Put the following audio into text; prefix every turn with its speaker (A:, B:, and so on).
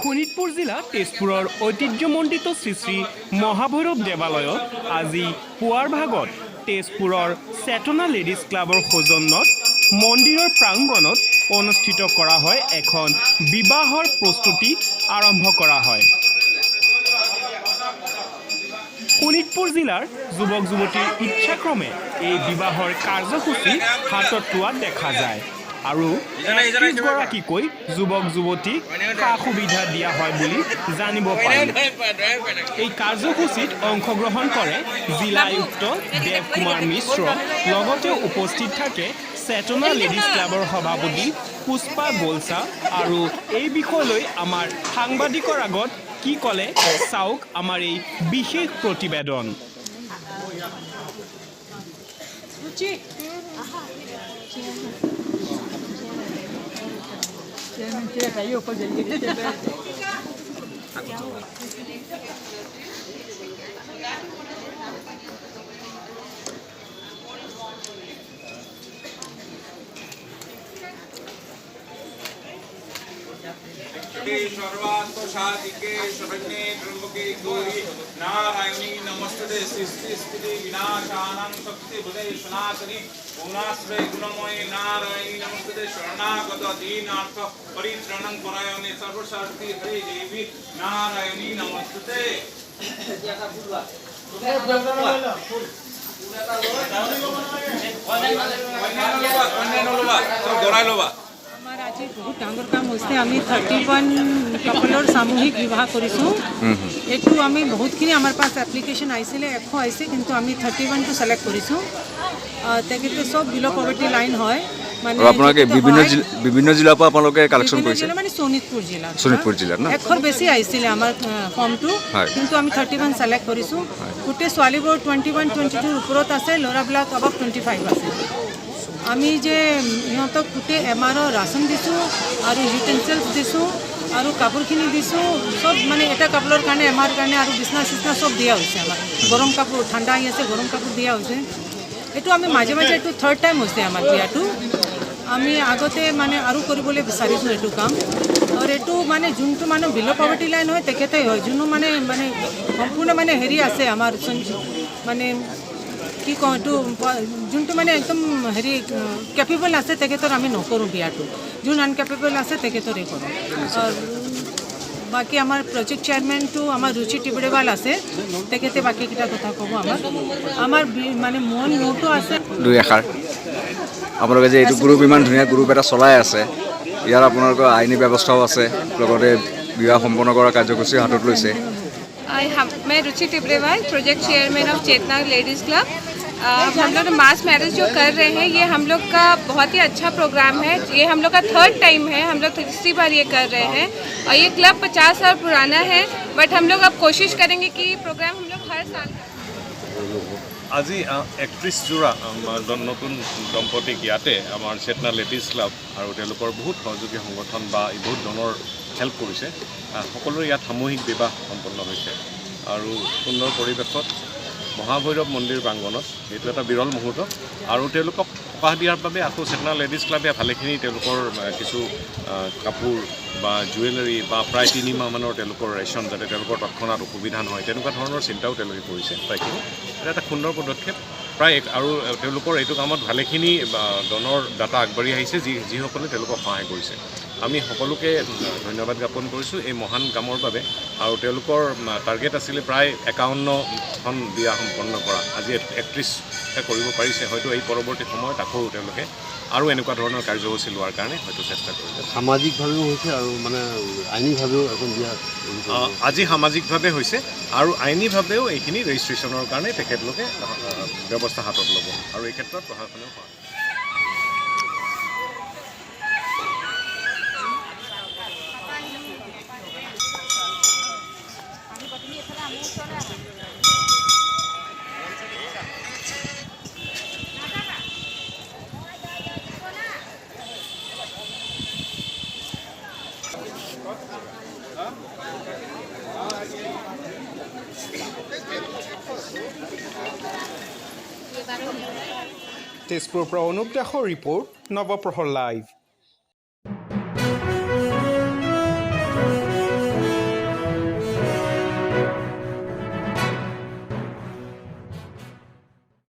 A: শোণিতপুৰ জিলা তেজপুৰৰ ঐতিহ্যমণ্ডিত শ্ৰী শ্ৰী মহাভৈৰৱ দেৱালয়ত আজি পুৱাৰ ভাগত তেজপুৰৰ চেতনা লেডিজ ক্লাবৰ সৌজন্যত মন্দিৰৰ প্ৰাংগণত অনুষ্ঠিত কৰা হয় এখন বিবাহৰ প্ৰস্তুতি আৰম্ভ কৰা হয়। শোণিতপুৰ জিলাৰ যুৱক যুৱতীৰ ইচ্ছাক্ৰমে এই বিবাহৰ কাৰ্যসূচী হাতত লোৱা দেখা যায় আৰু ৩০গৰাকীকৈ যুৱক যুৱতীক সা সুবিধা দিয়া হয় বুলি জানিব পাৰি। এই কাৰ্যসূচীত অংশগ্ৰহণ কৰে জিলা আয়ুক্ত দেৱ কুমাৰ মিশ্ৰ, লগতে উপস্থিত থাকে চেতনা লেডিজ ক্লাবৰ সভাপতি পুষ্পা গোলচা আৰু এই বিষয়লৈ আমাৰ সাংবাদিকৰ আগত কি ক'লে চাওক আমাৰ এই বিশেষ প্ৰতিবেদন।
B: सर्वात्मसाधिके शरण्ये त्र्यंबके गौरी नारायणी नमस्ते सृष्टि विनाशानां शक्तिभुते सनातनी गुणाश्रय गुणमये नारायणी नमस्ते शरणागत दीनार्थ परित्राणं परायणे सर्वशक्ति हरे देवी नारायणी नमस्ते।
C: আমাৰ আজি বহুত ডাঙৰ কাম হৈছে। আমি 31 কাপলৰ সামূহিক বিবাহ কৰিছোঁ। এইটো আমি বহুতখিনি আমাৰ পাছ এপ্লিকেশ্যন আহিছিলে, 100 আহিছে, কিন্তু আমি 31টো সেলেক্ট কৰিছোঁ। তেখেতে সব বিলো পভাৰ্টি লাইন হয়, মানে আপোনালোকে বিভিন্ন জিলাৰ পৰা আপোনালোকে কালেকশ্যন কৰিছে, মানে শোণিতপুৰ জিলাৰ না 100 বেছি আহিছিলে আমাৰ ফৰ্মটো, কিন্তু আমি 31 সেলেক্ট কৰিছোঁ। গোটেই ছোৱালীবোৰ 21, 22 ওপৰত আছে, ল'ৰাবিলাক above 25 আছে। আমি যে ইহঁতক গোটেই এমাৰৰ ৰাচন দিছোঁ আৰু ইউটেনচিলছ দিছোঁ আৰু কাপোৰখিনি দিছোঁ, চব মানে এটা কাপোৰৰ কাৰণে এমাৰ কাৰণে আৰু বিছনা চিছনা চব দিয়া হৈছে। আমাৰ গৰম কাপোৰ, ঠাণ্ডা আহি আছে, গৰম কাপোৰ দিয়া হৈছে। এইটো আমি মাজে মাজে এইটো 3rd টাইম হৈছে আমাৰ বিয়াটো। আমি আগতে মানে আৰু কৰিবলৈ বিচাৰিছোঁ এইটো কাম। আৰু এইটো মানে যোনটো মানুহ বিলো পভাৰ্টি লাইন হয় তেখেতেই হয়, যোনো মানে সম্পূৰ্ণ মানে হেৰি আছে আমাৰ মানে কি কওঁ এইটো যোনটো মানে একদম হেৰি কেপেবল আছে তেখেতৰ আমি নকৰোঁ বিয়াটো, যোন আনকেপেবল আছে তেখেতৰে কৰোঁ। আৰু বাকী আমাৰ প্ৰজেক্ট চেয়াৰমেনটো আমাৰ ৰুচি টিবৰেৱাল আছে, তেখেতে বাকীকেইটা কথা ক'ব। আমাৰ মানে মোৰটো আছে।
D: দুই এষাৰ আপোনালোকে যে এইটো গ্ৰুপ ইমান ধুনীয়া গ্ৰুপ এটা চলাই আছে, ইয়াৰ আপোনালোকৰ আইনী ব্যৱস্থাও আছে, লগতে বিবাহ সম্পন্ন কৰাৰ কাৰ্যসূচী হাতত লৈছে।
E: मैं Ruchi Tibrewal, project chairman of Chetna ladies club. हम लोग मास मैरिज जो कर रहे हैं ये हम लोग का बहुत ही अच्छा प्रोग्राम है। ये हम लोग का 3rd टाइम है, हम लोग तीसरी बार ये कर रहे हैं और ये क्लब 50 साल पुराना है, बट हम लोग अब कोशिश करेंगे कि प्रोग्राम हम लोग हर साल
F: আজি 31 জোৰা নতুন দম্পতীক ইয়াতে আমাৰ চেতনা লেডিজ ক্লাব আৰু তেওঁলোকৰ বহুত সহযোগী সংগঠন বা বহুত ধৰণৰ হেল্প কৰিছে। সকলোৰে ইয়াত সামূহিক বিবাহ সম্পন্ন হৈছে আৰু সুন্দৰ পৰিৱেশত মহাভৈৰৱ মন্দিৰ প্ৰাংগণত। এইটো এটা বিৰল মুহূৰ্ত আৰু তেওঁলোকক সকাহ দিয়াৰ বাবে আকৌ চেতনা লেডিজ ক্লাবে ভালেখিনি তেওঁলোকৰ কিছু কাপোৰ বা জুৱেলাৰী বা প্ৰায় 3 মাহমানৰ তেওঁলোকৰ ৰেচন, যাতে তেওঁলোকৰ তৎক্ষণাত অসুবিধা নহয় তেনেকুৱা ধৰণৰ চিন্তাও তেওঁলোকে কৰিছে। প্ৰায়খিনি এটা এটা সুন্দৰ পদক্ষেপ প্ৰায়। আৰু তেওঁলোকৰ এইটো কামত ভালেখিনি ডনৰ ডাটা আগবাঢ়ি আহিছে, যিসকলে তেওঁলোকক সহায় কৰিছে। আমি সকলোকে ধন্যবাদ জ্ঞাপন কৰিছোঁ এই মহান কামৰ বাবে। আৰু তেওঁলোকৰ টাৰ্গেট আছিলে প্ৰায় 51খন বিয়া সম্পন্ন কৰা, আজি 31টা কৰিব পাৰিছে। হয়তো এই পৰৱৰ্তী সময়ত আকৌ তেওঁলোকে আৰু এনেকুৱা ধৰণৰ কাৰ্যসূচী লোৱাৰ কাৰণে হয়তো চেষ্টা কৰিব।
G: সামাজিকভাৱেও হৈছে আৰু মানে আইনীভাৱেও এখন বিয়া
F: আজি সামাজিকভাৱে হৈছে আৰু আইনীভাৱেও এইখিনি ৰেজিষ্ট্ৰেশ্যনৰ কাৰণে তেখেতলোকে ব্যৱস্থা হাতত ল'ব আৰু এই ক্ষেত্ৰত প্ৰশাসনেও সহায়।
A: তেজপুৰৰ পৰা অনুপ দাসৰ ৰিপৰ্ট, নৱপ্ৰহৰ লাইভ।